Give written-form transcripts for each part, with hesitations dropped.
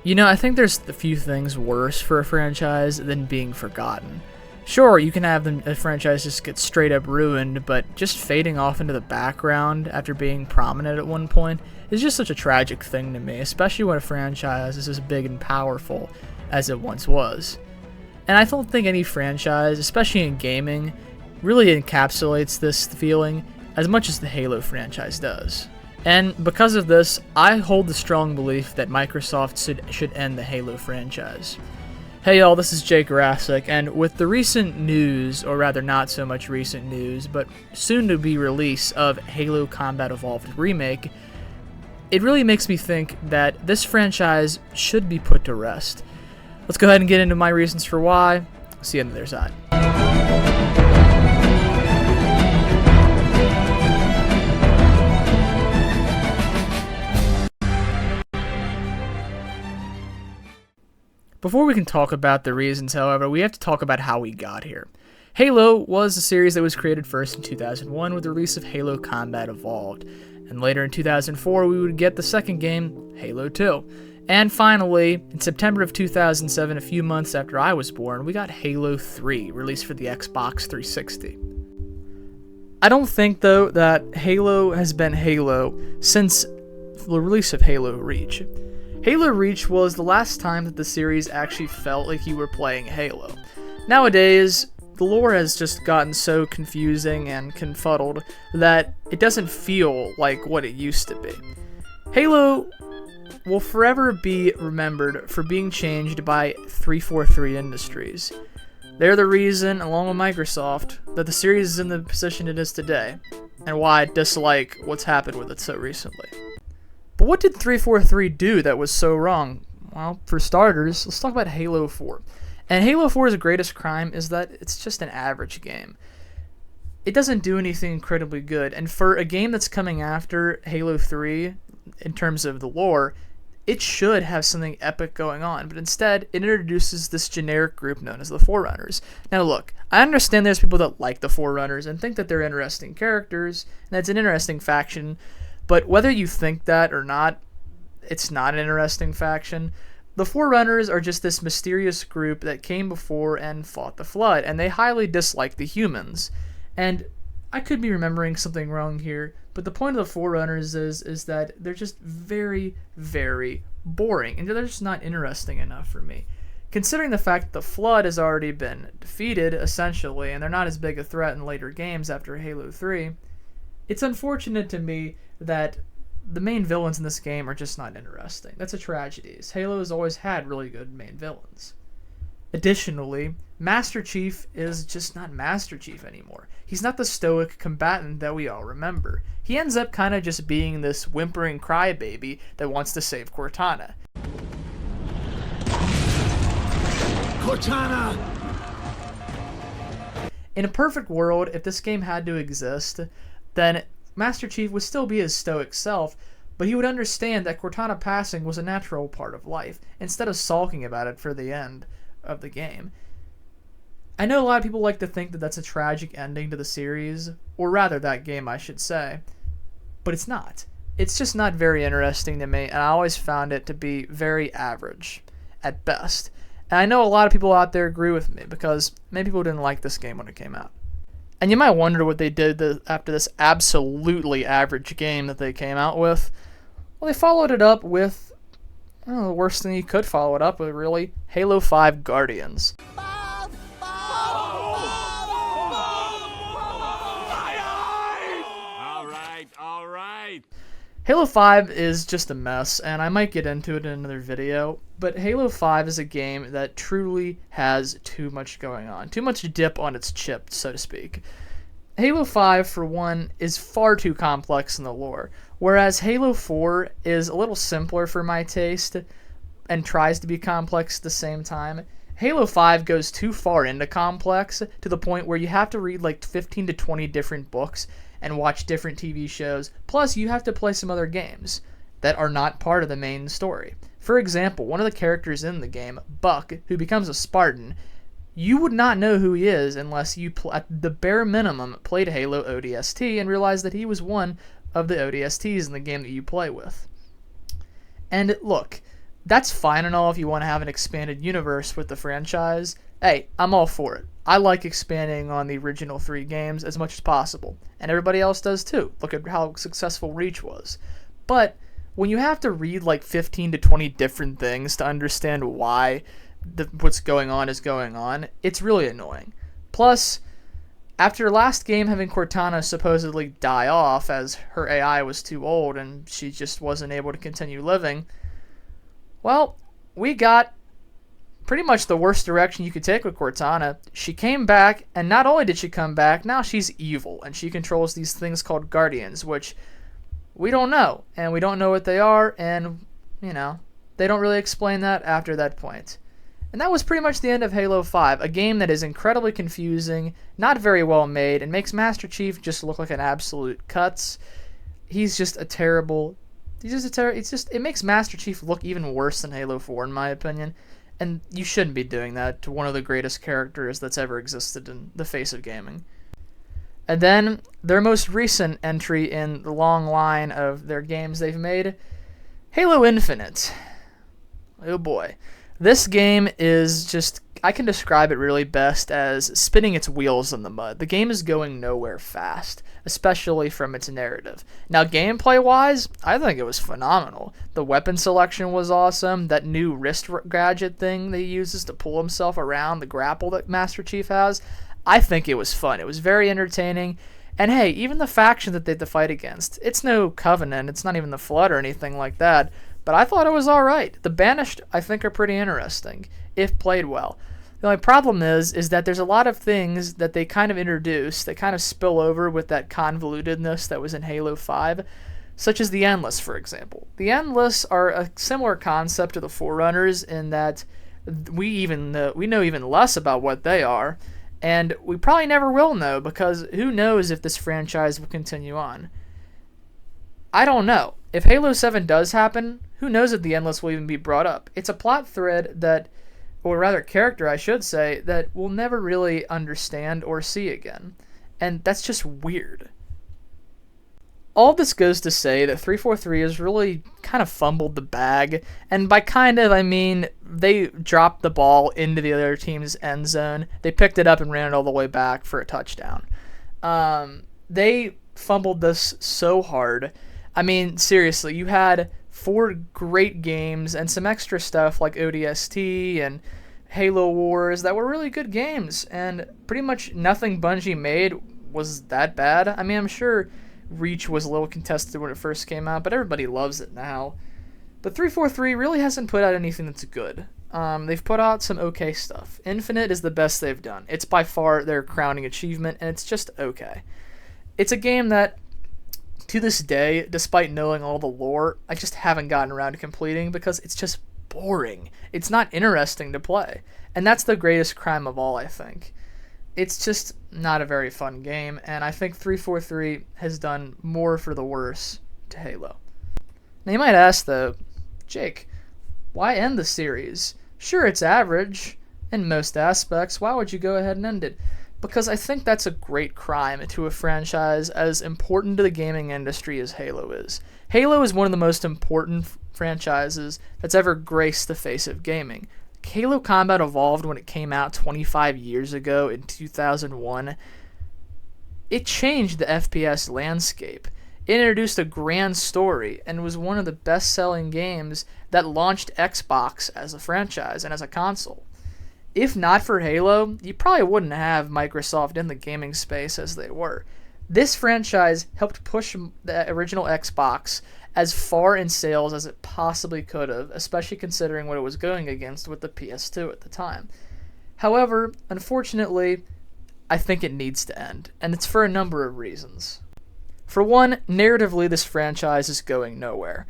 You know, I think there's a few things worse for a franchise than being forgotten. Sure, you can have a franchise just get straight up ruined, but just fading off into the background after being prominent at one point is just such a tragic thing to me, especially when a franchise is as big and powerful as it once was. And I don't think any franchise, especially in gaming, really encapsulates this feeling as much as the Halo franchise does. And because of this, I hold the strong belief that Microsoft should end the Halo franchise. Hey y'all, this is Jake Rasek, and with the recent news, or rather not so much recent news, but soon to be release of Halo Combat Evolved Remake, it really makes me think that this franchise should be put to rest. Let's go ahead and get into my reasons for why. See you on the other side. Before we can talk about the reasons, however, we have to talk about how we got here. Halo was a series that was created first in 2001 with the release of Halo Combat Evolved, and later in 2004 we would get the second game, Halo 2. And finally, in September of 2007, a few months after I was born, we got Halo 3, released for the Xbox 360. I don't think, though, that Halo has been Halo since the release of Halo Reach. Halo Reach was the last time that the series actually felt like you were playing Halo. Nowadays, the lore has just gotten so confusing and confuddled that it doesn't feel like what it used to be. Halo will forever be remembered for being changed by 343 Industries. They're the reason, along with Microsoft, that the series is in the position it is today, and why I dislike what's happened with it so recently. But what did 343 do that was so wrong? Well, for starters, let's talk about Halo 4. And Halo 4's greatest crime is that it's just an average game. It doesn't do anything incredibly good, and for a game that's coming after Halo 3, in terms of the lore, it should have something epic going on, but instead, it introduces this generic group known as the Forerunners. Now look, I understand there's people that like the Forerunners and think that they're interesting characters, and that's an interesting faction, but whether you think that or not, it's not an interesting faction. The Forerunners are just this mysterious group that came before and fought the Flood, and they highly dislike the humans. And I could be remembering something wrong here, but the point of the Forerunners is that they're just very, very boring, and they're just not interesting enough for me. Considering the fact that the Flood has already been defeated, essentially, and they're not as big a threat in later games after Halo 3, it's unfortunate to me that the main villains in this game are just not interesting. That's a tragedy. Halo has always had really good main villains. Additionally, Master Chief is just not Master Chief anymore. He's not the stoic combatant that we all remember. He ends up kind of just being this whimpering crybaby that wants to save Cortana. Cortana! In a perfect world, if this game had to exist, then Master Chief would still be his stoic self, but he would understand that Cortana passing was a natural part of life, instead of sulking about it for the end of the game. I know a lot of people like to think that that's a tragic ending to the series, or rather that game I should say, but it's not. It's just not very interesting to me, and I always found it to be very average, at best. And I know a lot of people out there agree with me, because many people didn't like this game when it came out. And you might wonder what they did after this absolutely average game that they came out with. Well, they followed it up with, well, the worst thing you could follow it up with, really, Halo 5 Guardians. All right. Halo 5 is just a mess, and I might get into it in another video, but Halo 5 is a game that truly has too much going on. Too much dip on its chip, so to speak. Halo 5, for one, is far too complex in the lore, whereas Halo 4 is a little simpler for my taste and tries to be complex at the same time. Halo 5 goes too far into complex to the point where you have to read like 15 to 20 different books and watch different TV shows, plus you have to play some other games that are not part of the main story. For example, one of the characters in the game, Buck, who becomes a Spartan, you would not know who he is unless you, at the bare minimum, played Halo ODST and realized that he was one of the ODSTs in the game that you play with. And look, that's fine and all if you want to have an expanded universe with the franchise. Hey, I'm all for it. I like expanding on the original 3 games as much as possible, and everybody else does too. Look at how successful Reach was. But when you have to read like 15 to 20 different things to understand why what's going on is going on, it's really annoying. Plus, after last game having Cortana supposedly die off as her AI was too old and she just wasn't able to continue living, well, we got pretty much the worst direction you could take with Cortana. She came back, and not only did she come back, now she's evil, and she controls these things called Guardians, which we don't know, and we don't know what they are, and, they don't really explain that after that point. And that was pretty much the end of Halo 5, a game that is incredibly confusing, not very well made, and makes Master Chief just look like an absolute cuts. He's just a terrible... it makes Master Chief look even worse than Halo 4, in my opinion. And you shouldn't be doing that to one of the greatest characters that's ever existed in the face of gaming. And then, their most recent entry in the long line of their games they've made, Halo Infinite. Oh boy. This game is just, I can describe it really best as spinning its wheels in the mud. The game is going nowhere fast, especially from its narrative. Now, gameplay-wise, I think it was phenomenal. The weapon selection was awesome. That new wrist gadget thing that he uses to pull himself around, the grapple that Master Chief has, I think it was fun. It was very entertaining. And hey, even the faction that they had to fight against, it's no Covenant, it's not even the Flood or anything like that, but I thought it was alright. The Banished, I think, are pretty interesting, if played well. The only problem is that there's a lot of things that they kind of introduce that kind of spill over with that convolutedness that was in Halo 5, such as the Endless, for example. The Endless are a similar concept to the Forerunners in that we know even less about what they are, and we probably never will know, because who knows if this franchise will continue on. I don't know. If Halo 7 does happen, who knows if the Endless will even be brought up. It's a plot thread that, or rather character I should say, that we'll never really understand or see again. And that's just weird. All this goes to say that 343 has really kind of fumbled the bag, and by kind of I mean they dropped the ball into the other team's end zone. They picked it up and ran it all the way back for a touchdown. They fumbled this so hard. I mean, seriously, you had 4 great games and some extra stuff like ODST and Halo Wars that were really good games, and pretty much nothing Bungie made was that bad. I mean, I'm sure Reach was a little contested when it first came out, but everybody loves it now. But 343 really hasn't put out anything that's good. They've put out some okay stuff. Infinite is the best they've done. It's by far their crowning achievement, and it's just okay. It's a game that, to this day, despite knowing all the lore, I just haven't gotten around to completing because it's just boring. It's not interesting to play. And that's the greatest crime of all, I think. It's just not a very fun game, and I think 343 has done more for the worse to Halo. Now you might ask though, Jake, why end the series? Sure, it's average in most aspects. Why would you go ahead and end it? Because I think that's a great crime to a franchise as important to the gaming industry as Halo is. Halo is one of the most important franchises that's ever graced the face of gaming. Halo Combat Evolved, when it came out 25 years ago in 2001, it changed the FPS landscape. It introduced a grand story and was one of the best-selling games that launched Xbox as a franchise and as a console. If not for Halo, you probably wouldn't have Microsoft in the gaming space as they were. This franchise helped push the original Xbox as far in sales as it possibly could have, especially considering what it was going against with the PS2 at the time. However, unfortunately, I think it needs to end, and it's for a number of reasons. For one, narratively, this franchise is going nowhere.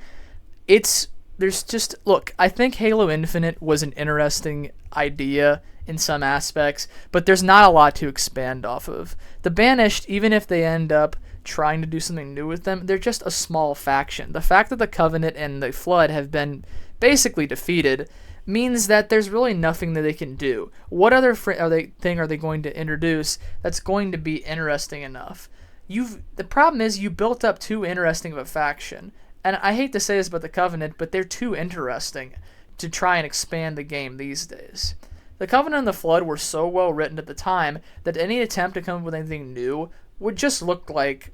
I think Halo Infinite was an interesting idea in some aspects, but there's not a lot to expand off of. The Banished, even if they end up trying to do something new with them, they're just a small faction. The fact that the Covenant and the Flood have been basically defeated means that there's really nothing that they can do. What other thing are they going to introduce that's going to be interesting enough? The problem is you built up too interesting of a faction. And I hate to say this about the Covenant, but they're too interesting to try and expand the game these days. The Covenant and the Flood were so well written at the time that any attempt to come up with anything new would just look like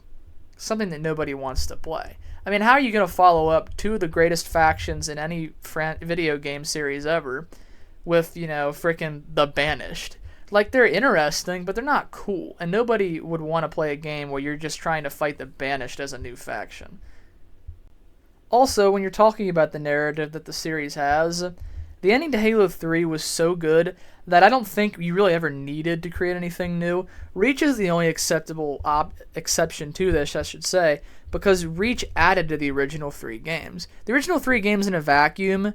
something that nobody wants to play. I mean, how are you going to follow up two of the greatest factions in any video game series ever with, frickin' the Banished? Like, they're interesting, but they're not cool, and nobody would want to play a game where you're just trying to fight the Banished as a new faction. Also, when you're talking about the narrative that the series has, the ending to Halo 3 was so good that I don't think you really ever needed to create anything new. Reach is the only acceptable exception to this, I should say, because Reach added to the original 3 games. The original 3 games in a vacuum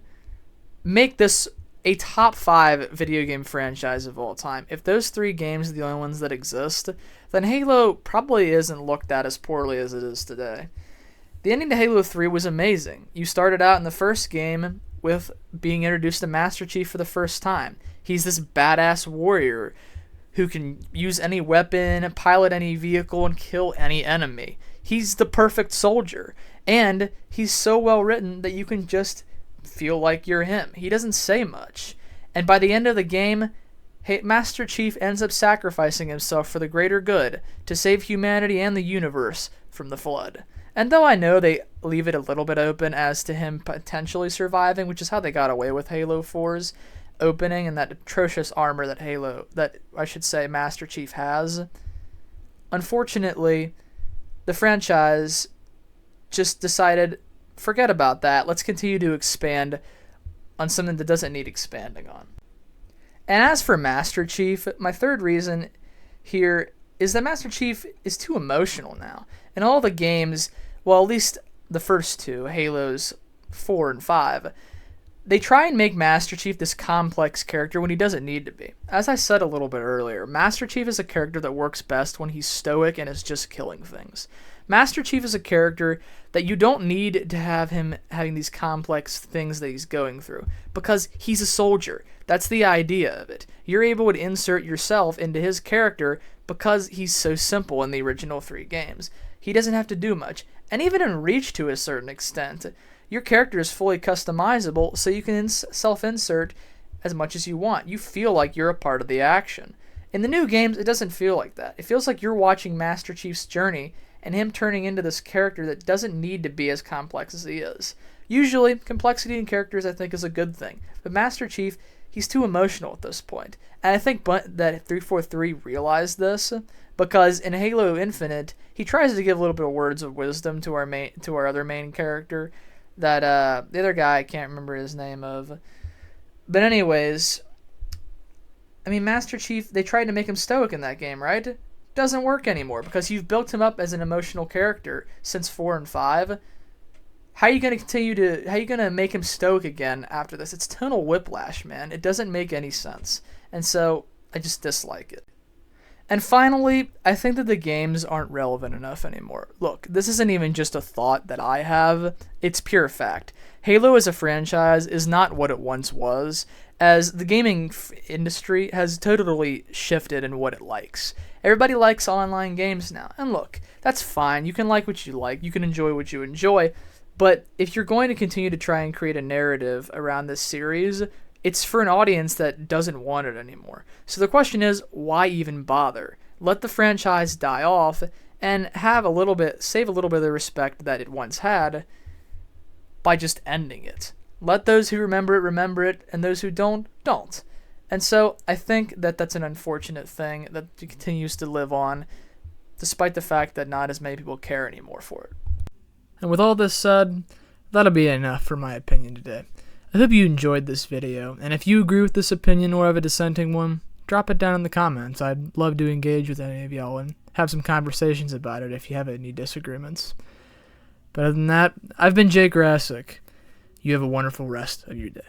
make this a top 5 video game franchise of all time. If those 3 games are the only ones that exist, then Halo probably isn't looked at as poorly as it is today. The ending to Halo 3 was amazing. You started out in the first game with being introduced to Master Chief for the first time. He's this badass warrior who can use any weapon, pilot any vehicle, and kill any enemy. He's the perfect soldier, and he's so well written that you can just feel like you're him. He doesn't say much. And by the end of the game, Master Chief ends up sacrificing himself for the greater good to save humanity and the universe from the Flood. And though I know they leave it a little bit open as to him potentially surviving, which is how they got away with Halo 4's opening and that atrocious armor that Master Chief has, unfortunately, the franchise just decided, forget about that, let's continue to expand on something that doesn't need expanding on. And as for Master Chief, my third reason here is that Master Chief is too emotional now. In all the games, well, at least the first 2, Halos 4 and 5, they try and make Master Chief this complex character when he doesn't need to be. As I said a little bit earlier, Master Chief is a character that works best when he's stoic and is just killing things. Master Chief is a character that you don't need to have him having these complex things that he's going through, because he's a soldier. That's the idea of it. You're able to insert yourself into his character because he's so simple in the original 3 games. He doesn't have to do much. And even in Reach, to a certain extent, your character is fully customizable, so you can self-insert as much as you want. You feel like you're a part of the action. In the new games, it doesn't feel like that. It feels like you're watching Master Chief's journey and him turning into this character that doesn't need to be as complex as he is. Usually, complexity in characters, I think, is a good thing. But Master Chief, he's too emotional at this point. And I think that 343 realized this, because in Halo Infinite, he tries to give a little bit of words of wisdom to our other main character, that the other guy I can't remember his name of. But anyways, I mean, Master Chief, they tried to make him stoic in that game, right? Doesn't work anymore because you've built him up as an emotional character since 4 and 5. How are you going to make him stoic again after this? It's tonal whiplash, man. It doesn't make any sense. And so I just dislike it. And finally, I think that the games aren't relevant enough anymore. Look, this isn't even just a thought that I have. It's pure fact. Halo as a franchise is not what it once was, as the gaming industry has totally shifted in what it likes. Everybody likes online games now. And look, that's fine. You can like what you like. You can enjoy what you enjoy. But if you're going to continue to try and create a narrative around this series, it's for an audience that doesn't want it anymore. So the question is, why even bother? Let the franchise die off and save a little bit of the respect that it once had by just ending it. Let those who remember it, and those who don't. And so I think that that's an unfortunate thing that continues to live on, despite the fact that not as many people care anymore for it. And with all this said, that'll be enough for my opinion today. I hope you enjoyed this video, and if you agree with this opinion or have a dissenting one, drop it down in the comments. I'd love to engage with any of y'all and have some conversations about it if you have any disagreements. But other than that, I've been Jake Rassick. You have a wonderful rest of your day.